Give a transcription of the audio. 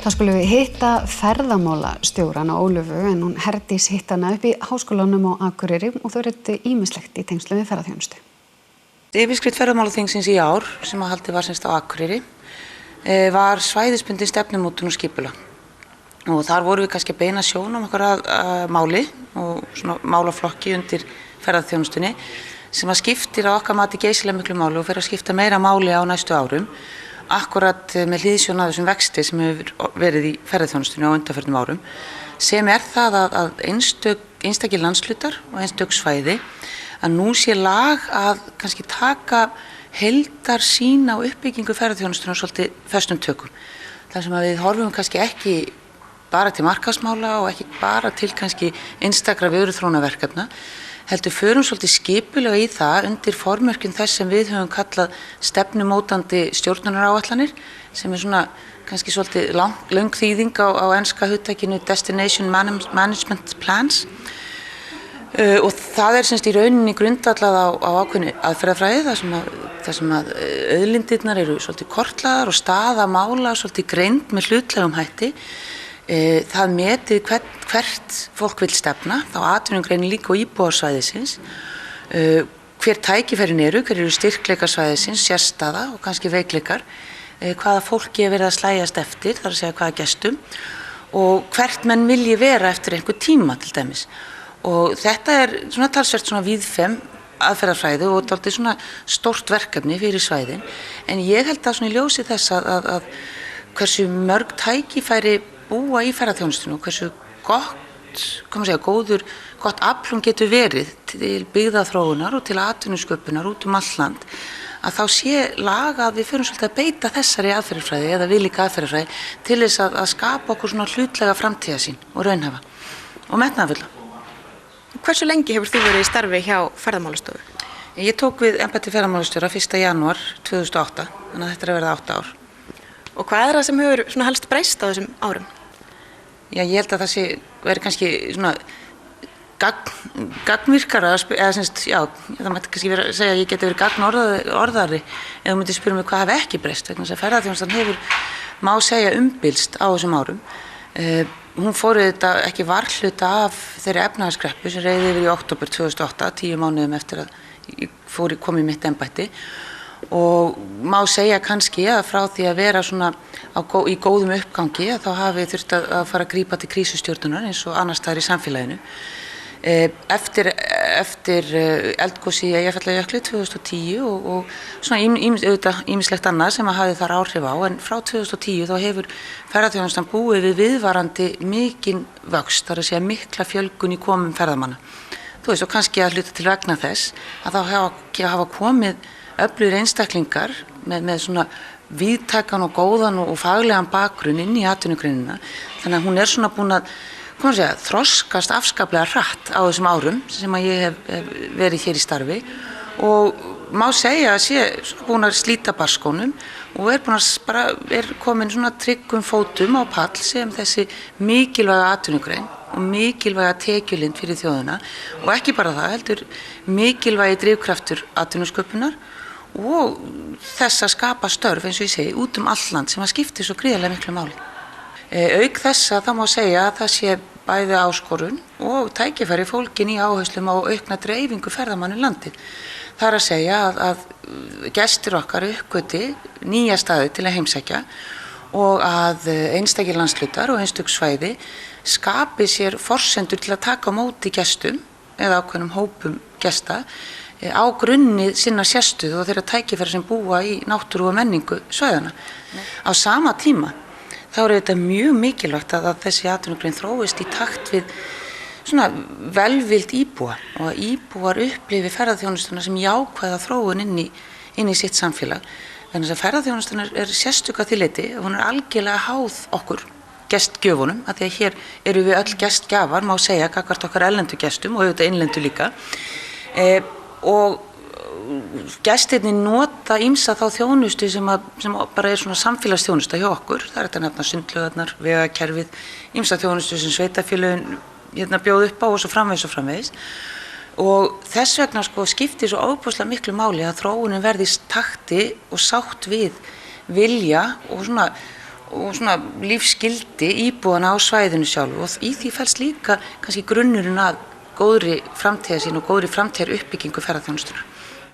Þá skulum við hitta ferðamálastjóran á Ólöfu en hún Herdís hitt hana upp í Háskólanum á Akureyri og þau ræddu ýmislegt í tengslum við ferðaþjónustu. Yfirskrift ferðamálaþingsins í ár sem að haldið var semst á Akureyri var svæðisbundin stefnumótun og skipulag. Og þar vorum við kannski að beina sjónum okkar að máli og svona málaflokki undir ferðaþjónustunni sem að skiptir á okkar mati geysilega miklu máli og fer að skipta meira máli á næstu árum. Akkurat með hliðsjón af þessum vexti sem hefur verið í ferðaþjónustunni á undanförnum árum sem það að einstakir landslutar og einstök svæði að nú sé lag að kannski taka heildarsýn á uppbyggingu ferðaþjónustunnar svolítið föstum tökum. Þar sem að við horfum kannski ekki bara til markaðsmála og ekki bara til kannski einstakra vöruþróunarverkefna, heldur förum svolítið skipulega í það undir formörkjum þess sem við höfum kallað stefnumótandi stjórnunaráætlanir sem svona kannski svolítið löng þýðing á enska hugtakinu Destination Management Plans og það semst í rauninni grundvallað á ákveðinni aðferðafræði þar sem að auðlindirnar eru svolítið kortlaðar og staða mála svolítið greind með hlutlægum hætti. Það metið hvert fólk vil stefna, þá atvinnugreinin líka og íbúasvæðisins, hver tækifærin eru, hver eru styrkleikar svæðisins, sérstaða og kannski veikleikar, hvaða fólki verið að slægjast eftir, þar að segja hvaða gestum og hvert menn vilji vera eftir einhver tíma til dæmis. Og þetta svona talsvert svona víðfeðm aðferðafræði og dálítið svona stórt verkefni fyrir svæðin, en ég held að svona í ljósi þess að hversu mörg tækifæri búa í ferðaþjónustunni og hversu gott afl hún getur verið til byggðaþróunar og til atvinnusköpunar út allt land, að þá sé lag að við förum svolítið að beita þessari aðferðafræði eða viðlíka aðferðafræði til þess að skapa okkur svona hlutlega framtíðarsýn og raunhæfa og metnaðarfulla. Hversu lengi hefur þú verið í starfi hjá Ferðamálastofu? Ég tók við embætti ferðamálastjóra 1. janúar 2008, þannig að þetta er að verða 8 ár. Og hvað það sem hefur svona helst breyst á þessum árum? Já, ég held að það verið kannski svona gagnvirkara, eða semst, já, það mætti kannski vera að segja að ég geti verið gagnorðari ef þú myndir spyrja mig hvað hafi ekki breyst, vegna þess að ferðaþjónustan hefur, má segja, umbilst á þessum árum. Hún fór auðvitað ekki varhluta af þeirri efnahagskreppu sem reið yfir í október 2008, 10 mánuðum eftir að ég kom í mitt embætti og má segja kannski að frá því að vera svona í góðum uppgangi að þá hafi þurft að fara að grípa til krísustjórnunar eins og annars staðar í samfélaginu. Eftir eldgosi í Eyjafjallajökli 2010 og svona ýmislegt annað sem að hafi þar áhrif á, en frá 2010 þá hefur ferðaþjónustan búið við viðvarandi mikinn vöxt, þar að segja mikla fjölgun í komum ferðamanna. Þú veist, og kannski að hluta til vegna þess að þá hafa komið öflugir einstaklingar með svona víðtækan og góðan og faglegan bakgrunn inn í atvinnugreinina, þannig að hún er svona búin að þroskast afskaplega hratt á þessum árum sem að ég hef verið hér í starfi og má segja að sé búin að slíta barskónum og er komin svona tryggum fótum á pall sem þessi mikilvæga atvinnugrein og mikilvæga tekjulind fyrir þjóðina og ekki bara það, heldur mikilvægi drifkraftur atvinnusköpunar og þess að skapa störf eins og ég segi út allt land sem að skiptir svo gríðarlega miklu máli. Auk þess að það má segja að það sé bæði áskorun og tækifæri fólkin í áherslum á aukna dreifingu ferðamanna um landið. Það er að segja að gestir okkar uppgöti nýja staði til að heimsækja og að einstakir landshlutar og einstök svæði skapi sér forsendur til að taka á móti gestum eða ákveðnum hópum gesta á grunni sinna sérstöðu og þeirra tækifæri sem búa í náttúru og menningu svæðana. Á sama tíma þá er þetta mjög mikilvægt að þessi atvinnugrein þróist í takt við svona velvild íbúa og að íbúar upplifi ferðaþjónustuna sem jákvæða þróun inn í sitt samfélag. Þannig að ferðaþjónustan er sérstök að því leyti, hún er algjörlega háð okkur gestgjöfunum, að því að hér eru við öll gestgjafar, má segja, gagnvart okkar erlendu gestum og auðvitað innlendu líka. Og gestirnir nota ýmsa þá þjónustu sem bara er svona samfélagsþjónusta hjá okkur. Það er þetta nefna sundlaugarnar, vegakerfið, ýmsa þjónustu sem sveitarfélögin bjóð upp á og svo framvegis. Og þess vegna skiptir svo ofboðslega miklu máli að þróunin verði í takti og sátt við vilja og svona og svona lífsgildi íbúana á svæðinu sjálfu og í því felst líka kannski grunnurinn að góðri framtíðarsýn og góðri framtíðaruppbyggingu ferðaþjónustunnar.